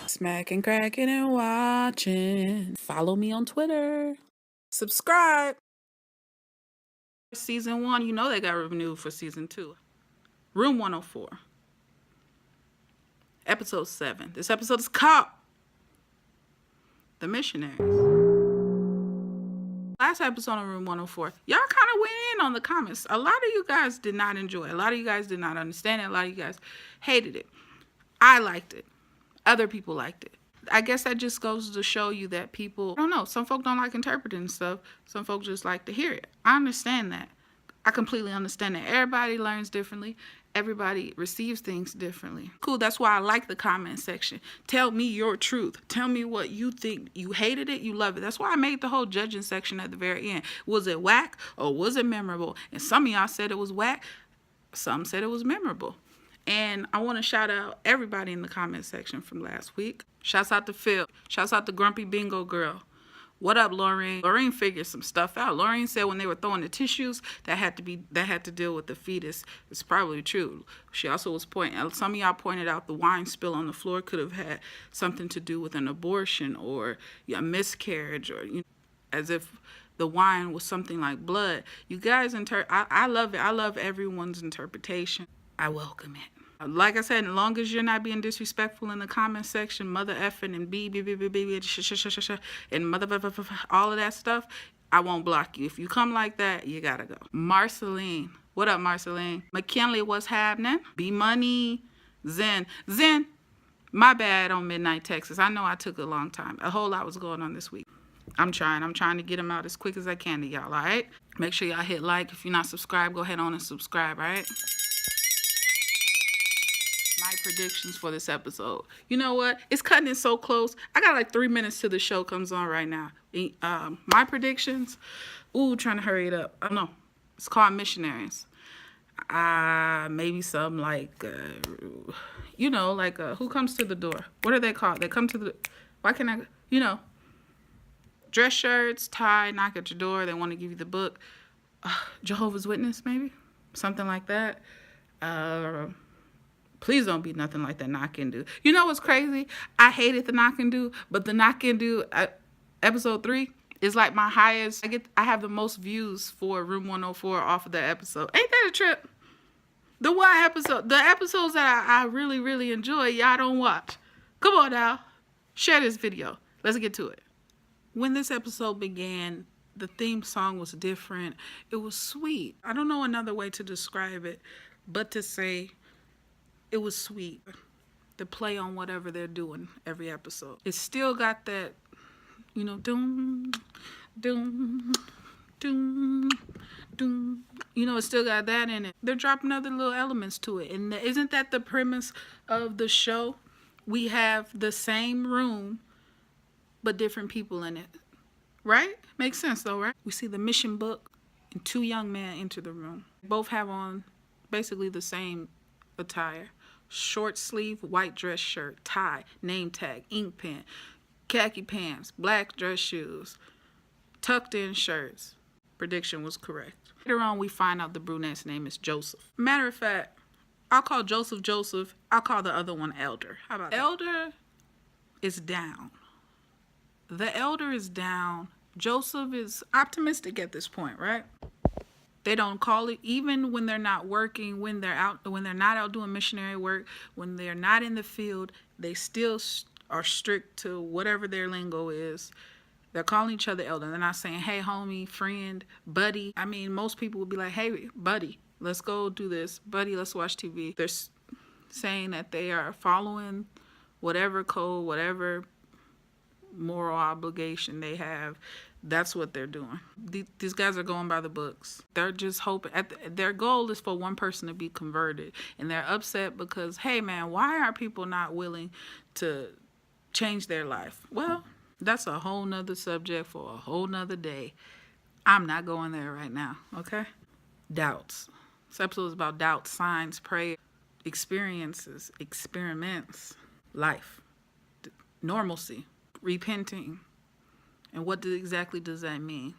Smacking, cracking, and watching. Follow me on Twitter. Subscribe. Season 1, you know they got renewed for season 2. Room 104. Episode 7. This episode is called The Missionaries. Last episode on Room 104, y'all kind of went in on the comments. A lot of you guys did not enjoy it. A lot of you guys did not understand it. A lot of you guys hated it. I liked it. Other people liked it. I guess that just goes to show you that people, I don't know, some folk don't like interpreting stuff. Some folk just like to hear it. I understand that. I completely understand that. Everybody learns differently. Everybody receives things differently. Cool, that's why I like the comment section. Tell me your truth. Tell me what you think. You hated it, you love it. That's why I made the whole judging section at the very end. Was it whack or was it memorable? And some of y'all said it was whack. Some said it was memorable. And I want to shout out everybody in the comment section from last week. Shouts out to Phil. Shouts out to Grumpy Bingo Girl. What up, Laureen? Laureen figured some stuff out. Laureen said when they were throwing the tissues, that had to deal with the fetus. It's probably true. She also was pointing. Some of y'all pointed out the wine spill on the floor could have had something to do with an abortion or a miscarriage, or as if the wine was something like blood. You guys I love it. I love everyone's interpretation. I welcome it. Like I said, as long as you're not being disrespectful in the comment section, mother effing and and mother all of that stuff, I won't block you. If you come like that, you gotta go. Marceline. What up, Marceline? McKinley, what's happening? B Money. Zen, my bad on Midnight Texas. I know I took a long time. A whole lot was going on this week. I'm trying to get them out as quick as I can to y'all, all right? Make sure y'all hit like. If you're not subscribed, go ahead on and subscribe, all right? My predictions for this episode. You know what? It's cutting it so close. I got like 3 minutes till the show comes on right now. My predictions. Ooh, trying to hurry it up. I don't know. It's called Missionaries. Maybe some like, who comes to the door? What are they called? They come to the. Why can't I? Dress shirts, tie, knock at your door. They want to give you the book. Jehovah's Witness, maybe something like that. Please don't be nothing like that knock and do. You know what's crazy? I hated the knock and do, but the knock and do episode 3 is like my highest. I have the most views for Room 104 off of that episode. Ain't that a trip? The episodes that I really, really enjoy, y'all don't watch. Come on now. Share this video. Let's get to it. When this episode began, the theme song was different. It was sweet. I don't know another way to describe it but to say it was sweet. The play on whatever they're doing every episode. It still got that, doom, doom, doom, doom. It still got that in it. They're dropping other little elements to it. And isn't that the premise of the show? We have the same room, but different people in it. Right? Makes sense though, right? We see the mission book and 2 young men enter the room. Both have on basically the same attire. Short sleeve, white dress shirt, tie, name tag, ink pen, khaki pants, black dress shoes, tucked in shirts. Prediction was correct. Later on, we find out the brunette's name is Joseph. Matter of fact, I'll call Joseph. I'll call the other one Elder. How about that? Elder is down. The Elder is down. Joseph is optimistic at this point, right? They don't call it, even when they're not working, when they're not out doing missionary work, when they're not in the field, they still are strict to whatever their lingo is. They're calling each other elder. They're not saying, hey, homie, friend, buddy. I mean, most people would be like, hey, buddy, let's go do this. Buddy, let's watch TV. They're saying that they are following whatever code, whatever moral obligation they have. That's what they're doing. These guys are going by the books. They're just hoping. Their goal is for one person to be converted. And they're upset because, hey, man, why are people not willing to change their life? Well, that's a whole nother subject for a whole nother day. I'm not going there right now, okay? Doubts. This episode is about doubts, signs, prayer, experiences, experiments, life, normalcy, repenting. And what exactly does that mean?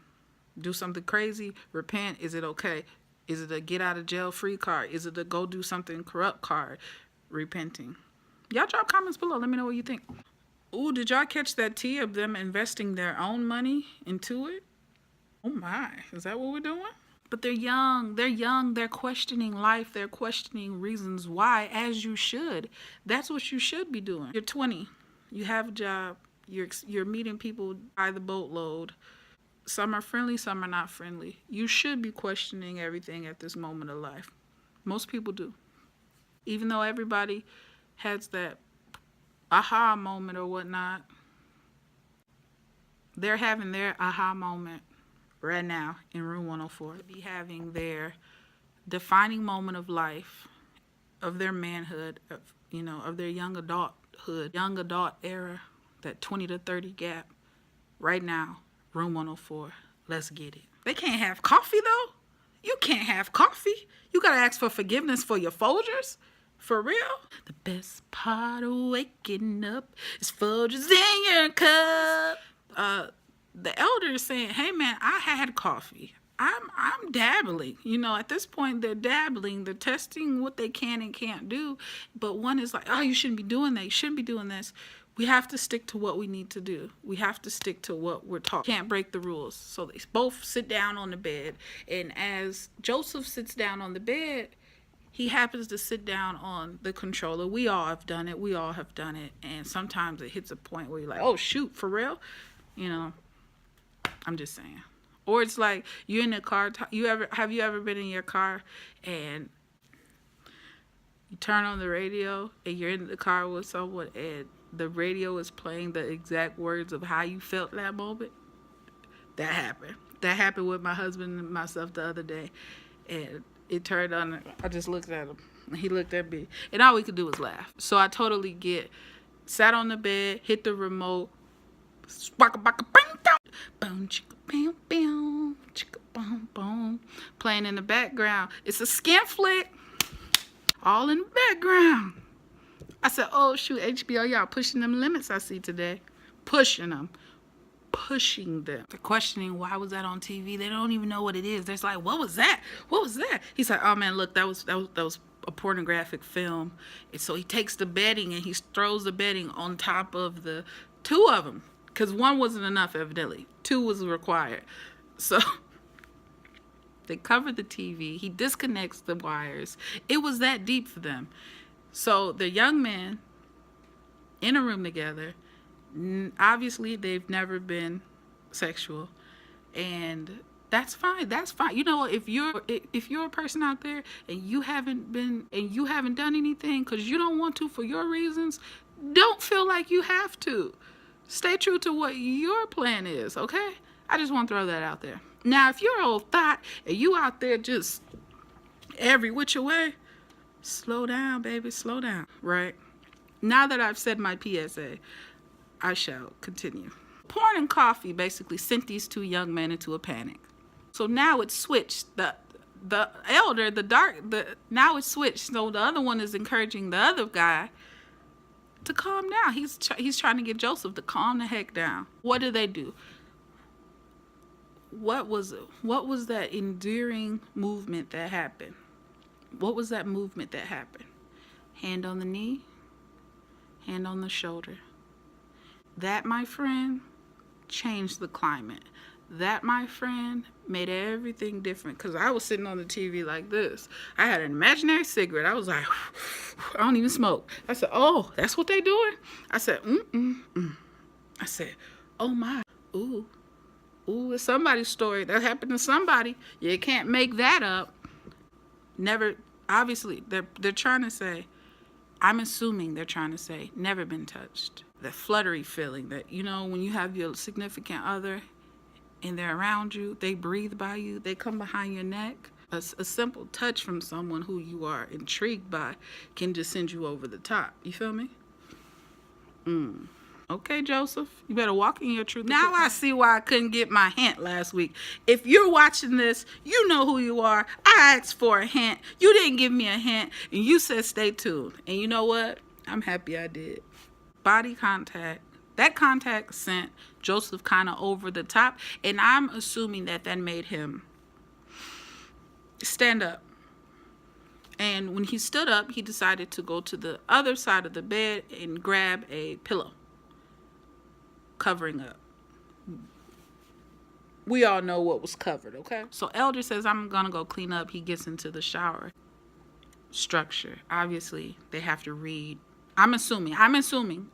Do something crazy? Repent? Is it okay? Is it a get out of jail free card? Is it a go do something corrupt card? Repenting. Y'all drop comments below. Let me know what you think. Ooh, did y'all catch that tea of them investing their own money into it? Oh my, is that what we're doing? But they're young. They're young. They're questioning life. They're questioning reasons why, as you should. That's what you should be doing. You're 20. You have a job. You're meeting people by the boatload. Some are friendly, some are not friendly. You should be questioning everything at this moment of life. Most people do. Even though everybody has that aha moment or whatnot, they're having their aha moment right now in room 104. Be having their defining moment of life, of their manhood, of their young adult era, that 20 to 30 gap. Right now, room 104. Let's get it. They can't have coffee though. You can't have coffee. You gotta ask for forgiveness for your Folgers. For real? The best part of waking up is Folgers in your cup. The elder is saying, hey man, I had coffee. I'm dabbling. At this point they're dabbling. They're testing what they can and can't do. But one is like, oh, you shouldn't be doing that. You shouldn't be doing this. We have to stick to what we need to do. We have to stick to what we're taught. Can't break the rules. So they both sit down on the bed. And as Joseph sits down on the bed, he happens to sit down on the controller. We all have done it. And sometimes it hits a point where you're like, oh, shoot, for real? I'm just saying. Or it's like you're in the car. Have you ever been in your car and you turn on the radio and you're in the car with someone and the radio is playing the exact words of how you felt that moment? That happened. That happened with my husband and myself the other day. And it turned on. I just looked at him. And he looked at me. And all we could do was laugh. So I totally sat on the bed, hit the remote. Playing in the background. It's a scam flick. All in the background. I said, oh shoot, HBO, y'all pushing them limits I see today. Pushing them. They're questioning, why was that on TV? They don't even know what it is. They're like, what was that? He's like, oh man, look, that was a pornographic film. And so he takes the bedding and he throws the bedding on top of the two of them. Because one wasn't enough, evidently. Two was required. So they covered the TV. He disconnects the wires. It was that deep for them. So the young men in a room together, obviously they've never been sexual, and that's fine. If you're a person out there and you haven't done anything because you don't want to for your reasons, don't feel like you have to. Stay true to what your plan is, okay? I just want to throw that out there. Now, if you're old thought and you out there just every which way, slow down, baby, slow down, right? Now that I've said my PSA, I shall continue. Porn and coffee basically sent these two young men into a panic. So now it's switched. The elder, now it's switched. So the other one is encouraging the other guy to calm down. He's trying to get Joseph to calm the heck down. What do? What was that endearing movement that happened? What was that movement that happened? Hand on the knee, hand on the shoulder. That, my friend, changed the climate. That, my friend, made everything different. Because I was sitting on the TV like this. I had an imaginary cigarette. I was like, I don't even smoke. I said, oh, that's what they doing? I said, I said, oh my, ooh, it's somebody's story. That happened to somebody. You can't make that up. Never, obviously, they're trying to say, I'm assuming they're trying to say, never been touched. The fluttery feeling that, when you have your significant other and they're around you, they breathe by you, they come behind your neck. A simple touch from someone who you are intrigued by can just send you over the top. You feel me? Okay, Joseph, you better walk in your truth. Now I see why I couldn't get my hint last week. If you're watching this, you know who you are. I asked for a hint. You didn't give me a hint, and you said stay tuned. And you know what? I'm happy I did. Body contact. That contact sent Joseph kind of over the top, and I'm assuming that made him stand up. And when he stood up, he decided to go to the other side of the bed and grab a pillow, covering up. We all know what was covered, okay? So Elder says, I'm gonna go clean up. He gets into the shower. Structure. Obviously, they have to read. I'm assuming.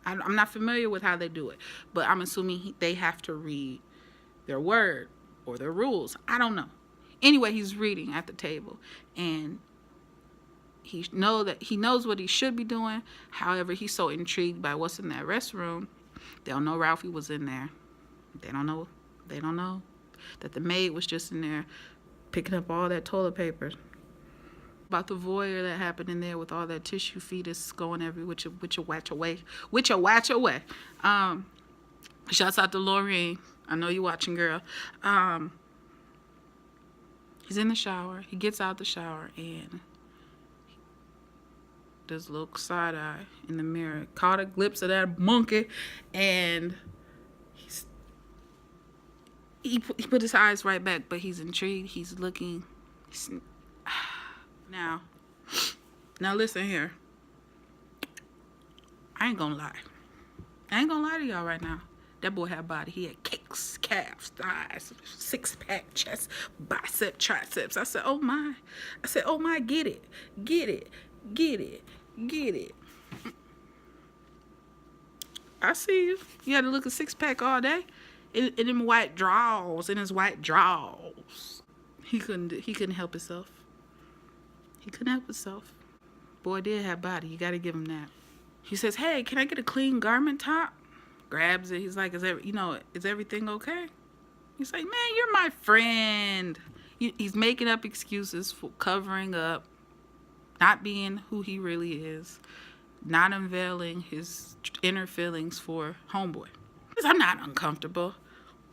I'm not familiar with how they do it, but I'm assuming they have to read their word or their rules. I don't know. Anyway, he's reading at the table, and he knows what he should be doing. However, he's so intrigued by what's in that restroom. They don't know Ralphie was in there. They don't know that the maid was just in there picking up all that toilet paper. About the voyeur that happened in there with all that tissue fetus going every which a watch away. Shouts out to Lorraine. I know you watching, girl. He's in the shower. He gets out the shower and does a little side eye in the mirror. Caught a glimpse of that monkey, and he put his eyes right back, but he's intrigued. He's looking. Now listen here. I ain't gonna lie to y'all right now. That boy had body. He had cakes, calves, thighs, six-pack, chest, bicep, triceps. I said, oh my, get it. I see you. You had to look at six-pack all day. In them white drawers, He couldn't help himself. Boy did have body. You got to give him that. He says, hey, can I get a clean garment top? Grabs it. He's like, is everything okay? He's like, man, you're my friend. He's making up excuses for covering up, not being who he really is, not unveiling his inner feelings for homeboy. He says, I'm not uncomfortable.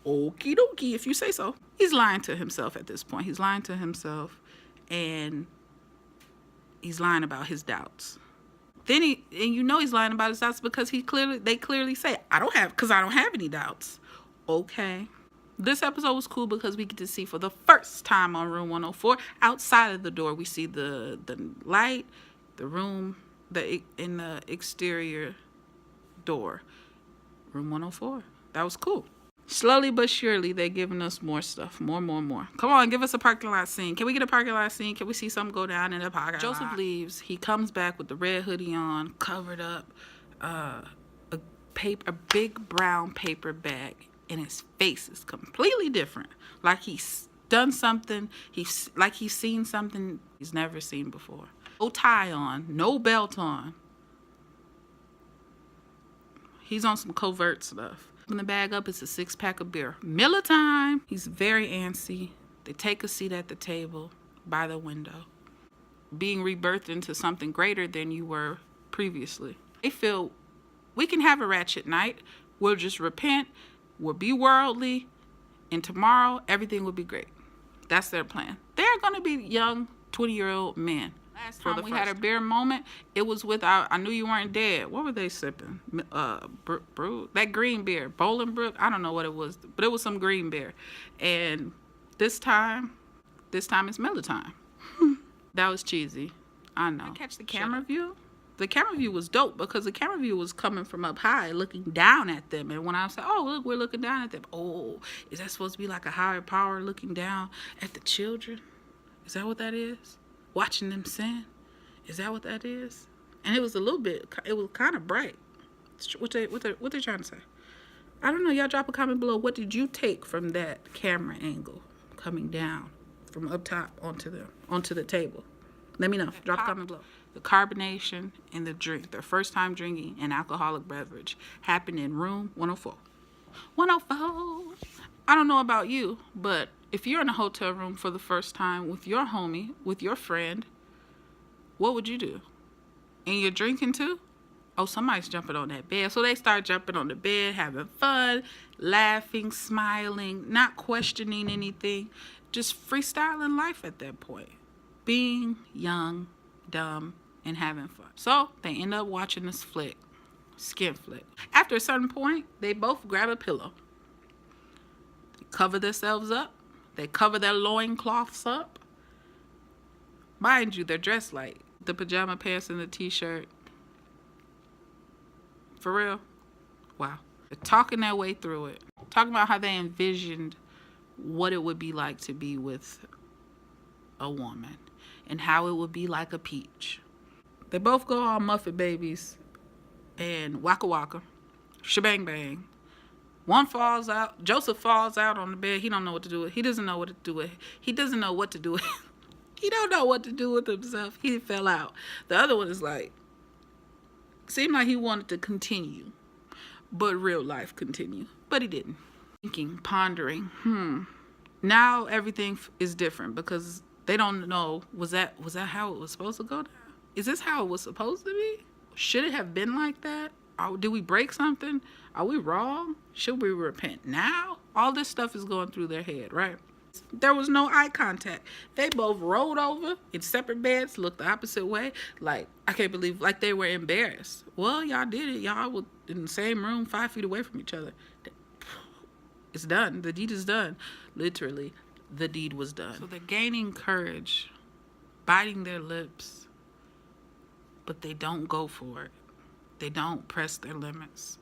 Okie dokie, if you say so. He's lying to himself at this point. He's lying to himself, and he's lying about his doubts. Then he's lying about his doubts because they clearly say, I don't have any doubts. Okay. This episode was cool because we get to see for the first time on Room 104, outside of the door, we see the light, the room, in the exterior door. Room 104. That was cool. Slowly but surely, they're giving us more stuff. More. Come on, give us a parking lot scene. Can we get a parking lot scene? Can we see something go down in the parking lot? Joseph leaves. He comes back with the red hoodie on, covered up, a big brown paper bag, and his face is completely different. Like he's done something. He's seen something he's never seen before. No tie on, no belt on. He's on some covert stuff. Open the bag up, it's a 6-pack of beer. Miller time. He's very antsy. They take a seat at the table by the window, being rebirthed into something greater than you were previously. They feel we can have a ratchet night. We'll just repent. We'll be worldly. And tomorrow, everything will be great. That's their plan. They're going to be young, 20-year-old men. Last time we had a beer moment, it was with I Knew You Weren't Dead. What were they sipping? Brew? That green beer. Bolingbrook? I don't know what it was, but it was some green beer. And this time it's Miller time. That was cheesy. I know. Catch the camera view? The camera view was dope because the camera view was coming from up high, looking down at them. And when I said, oh, look, we're looking down at them. Oh, is that supposed to be like a higher power looking down at the children? Is that what that is? Watching them sin? Is that what that is? And it was kind of bright. What they trying to say? I don't know. Y'all drop a comment below. What did you take from that camera angle coming down from up top onto the table? Let me know. Drop a comment below. The carbonation and the drink, their first time drinking an alcoholic beverage, happened in room 104. 104. I don't know about you, but if you're in a hotel room for the first time with your homie, with your friend, what would you do? And you're drinking too? Oh, somebody's jumping on that bed. So they start jumping on the bed, having fun, laughing, smiling, not questioning anything, just freestyling life at that point. Being young, dumb, and having fun. So they end up watching this flick, skin flick. After a certain point, they both grab a pillow. They cover themselves up. They cover their loincloths up. Mind you, they're dressed like the pajama pants and the t-shirt. For real. Wow. They're talking their way through it. Talking about how they envisioned what it would be like to be with a woman and how it would be like a peach. They both go all Muffet Babies and Waka Waka. Shebang bang. One falls out. Joseph falls out on the bed. He don't know what to do with. He doesn't know what to do with. He doesn't know what to do with. He don't know what to do with himself. He fell out. The other one is like, seemed like he wanted to continue, but real life continue. But he didn't. Thinking, pondering. Now everything is different because they don't know. Was that how it was supposed to go down? Is this how it was supposed to be? Should it have been like that? Did we break something? Are we wrong? Should we repent now? All this stuff is going through their head, right? There was no eye contact. They both rolled over in separate beds, looked the opposite way. Like, I can't believe, like they were embarrassed. Well, y'all did it. Y'all were in the same room, 5 feet away from each other. It's done. The deed is done. Literally, the deed was done. So they're gaining courage, biting their lips, but they don't go for it. They don't press their limits.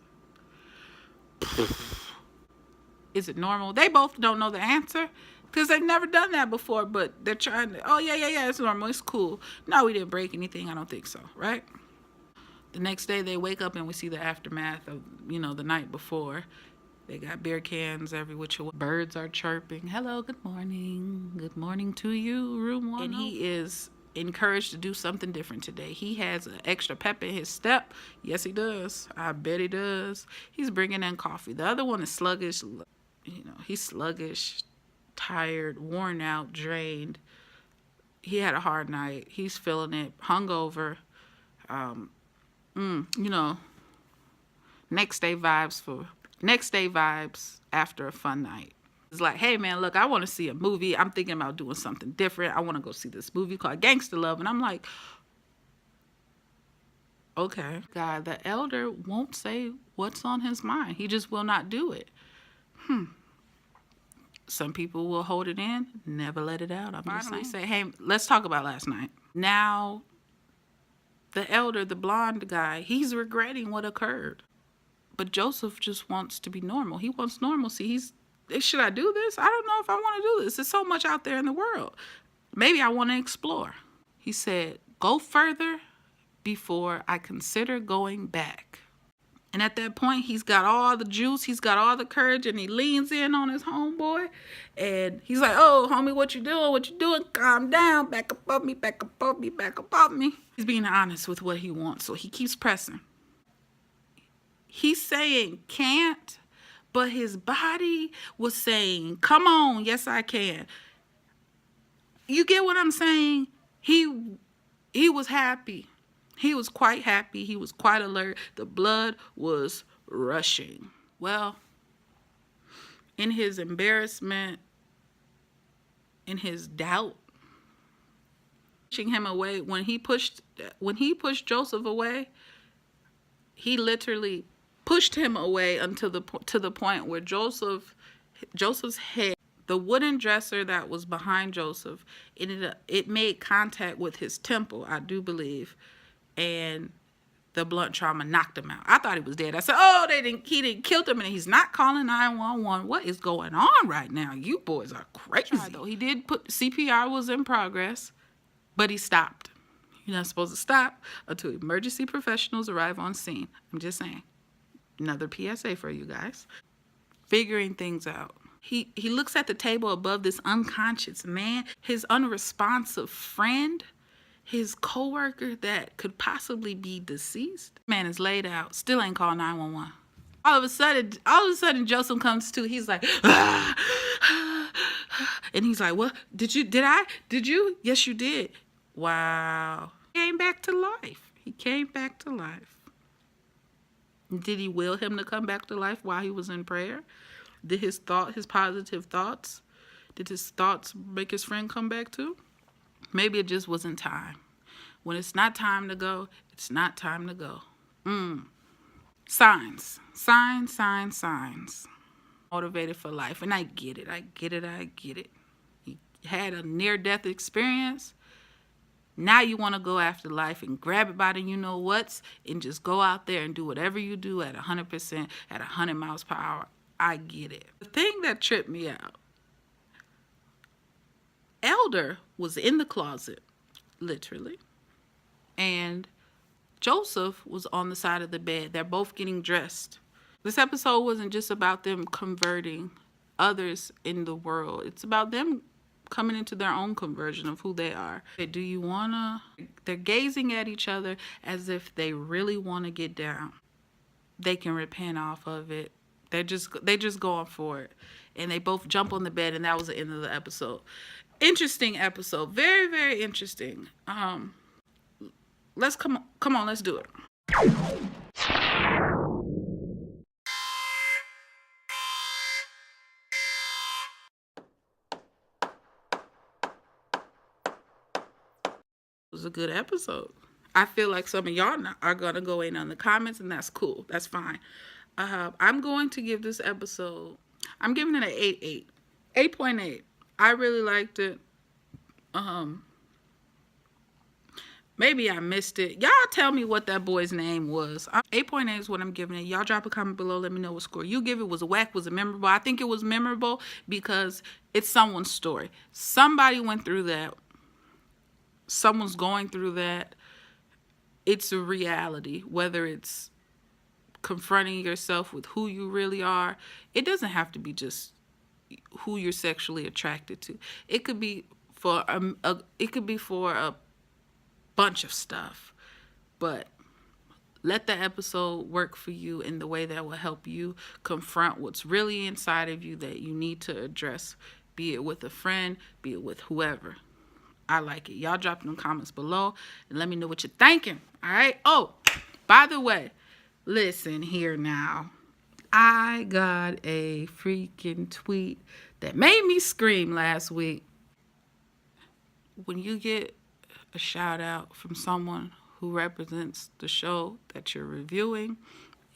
Is it normal? They both don't know the answer because they've never done that before, but they're trying to, oh, yeah, it's normal. It's cool. No, we didn't break anything. I don't think so, right? The next day they wake up and we see the aftermath of, the night before. They got beer cans every which way. Birds are chirping. Hello, good morning. Good morning to you, room 1. And he is encouraged to do something different today. He has an extra pep in his step. Yes, he does. I bet he does. He's bringing in coffee. The other one is sluggish. He's sluggish, tired, worn out, drained. He had a hard night. He's feeling it, hungover. Next day vibes after a fun night. It's like, hey man, look, I want to see a movie. I'm thinking about doing something different. I want to go see this movie called Gangsta Love. And I'm like, okay. God, the elder won't say what's on his mind. He just will not do it. Some people will hold it in, never let it out. I'm just saying. Say, hey, let's talk about last night. Now, the elder, the blonde guy, he's regretting what occurred. But Joseph just wants to be normal. He wants normalcy. Should I do this? I don't know if I want to do this. There's so much out there in the world. Maybe I want to explore. He said, go further before I consider going back. And at that point, he's got all the juice. He's got all the courage. And he leans in on his homeboy. And he's like, oh, homie, what you doing? What you doing? Calm down. Back up off me. Back up off me. Back up off me. He's being honest with what he wants. So he keeps pressing. He's saying can't. But his body was saying, come on. Yes, I can. You get what I'm saying? He was happy. He was quite happy. He was quite alert. The blood was rushing. Well, in his embarrassment, in his doubt, pushing him away, when he pushed Joseph away, he literally pushed him away to the point where Joseph's head, the wooden dresser that was behind Joseph, it made contact with his temple, I do believe. And the blunt trauma knocked him out. I thought he was dead. I said, oh, he didn't kill him, and he's not calling 911. What is going on right now? You boys are crazy. Though he did put CPR was in progress, but he stopped. You're not supposed to stop until emergency professionals arrive on scene. I'm just saying. Another PSA for you guys. Figuring things out. He looks at the table above this unconscious man, his unresponsive friend, his coworker that could possibly be deceased. Man is laid out, still ain't called 911. All of a sudden, Joseph comes to. He's like, and he's like, what? Did you? Yes, you did. Wow. He came back to life. He came back to life. Did he will him to come back to life while he was in prayer? Did his positive thoughts, did his thoughts make his friend come back too? Maybe it just wasn't time. When it's not time to go, it's not time to go. Signs. Motivated for life. And I get it. He had a near-death experience. Now you want to go after life and grab it by the you know what's and just go out there and do whatever you do at 100%, at 100 miles per hour. I get it. The thing that tripped me out, Elder was in the closet, literally, and Joseph was on the side of the bed. They're both getting dressed. This episode wasn't just about them converting others in the world. It's about them coming into their own conversion of who they are. Do you wanna? They're gazing at each other as if they really want to get down. They can repent off of it. They just going for it, and they both jump on the bed, and that was the end of the episode. Interesting episode, very, very interesting. Let's come on, let's do it. It was a good episode. I feel like some of y'all are gonna go in on the comments, and that's cool. That's fine. I'm going to give this episode, I'm giving it an 8.8. I really liked it. Maybe I missed it. Y'all tell me what that boy's name was. 8.8 is what I'm giving it. Y'all drop a comment below. Let me know what score you give it. Was it whack? Was it memorable? I think it was memorable because it's someone's story. Somebody went through that. Someone's going through that. It's a reality. Whether it's confronting yourself with who you really are. It doesn't have to be just who you're sexually attracted to. It could be for a bunch of stuff. But let the episode work for you in the way that will help you confront what's really inside of you that you need to address, be it with a friend, be it with whoever. I like it. Y'all drop them comments below and let me know what you're thinking. All right. Oh, by the way, listen here now. I got a freaking tweet that made me scream last week. When you get a shout out from someone who represents the show that you're reviewing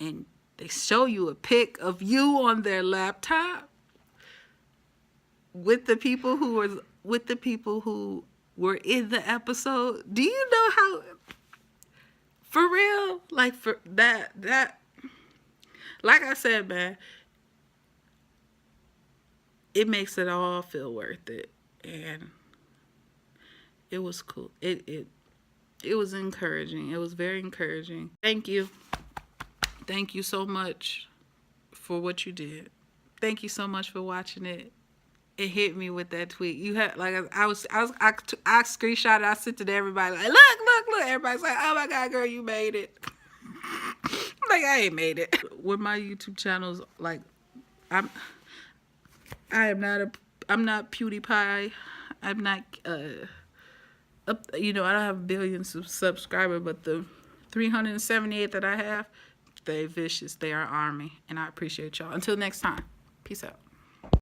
and they show you a pic of you on their laptop with the people who were in the episode, do you know how, for real, like, for that like I said, man, it makes it all feel worth it. And it was cool. It was encouraging. It was very encouraging. Thank you. Thank you so much for what you did. Thank you so much for watching it. It hit me with that tweet. You had, like, I screenshot it. I sent it to everybody. Like, look. Everybody's like, oh my God, girl, you made it. Like, I ain't made it. With my YouTube channels, like, I'm not PewDiePie. I'm not, I don't have billions of subscribers, but the 378 that I have, they vicious. They are army, and I appreciate y'all. Until next time, peace out.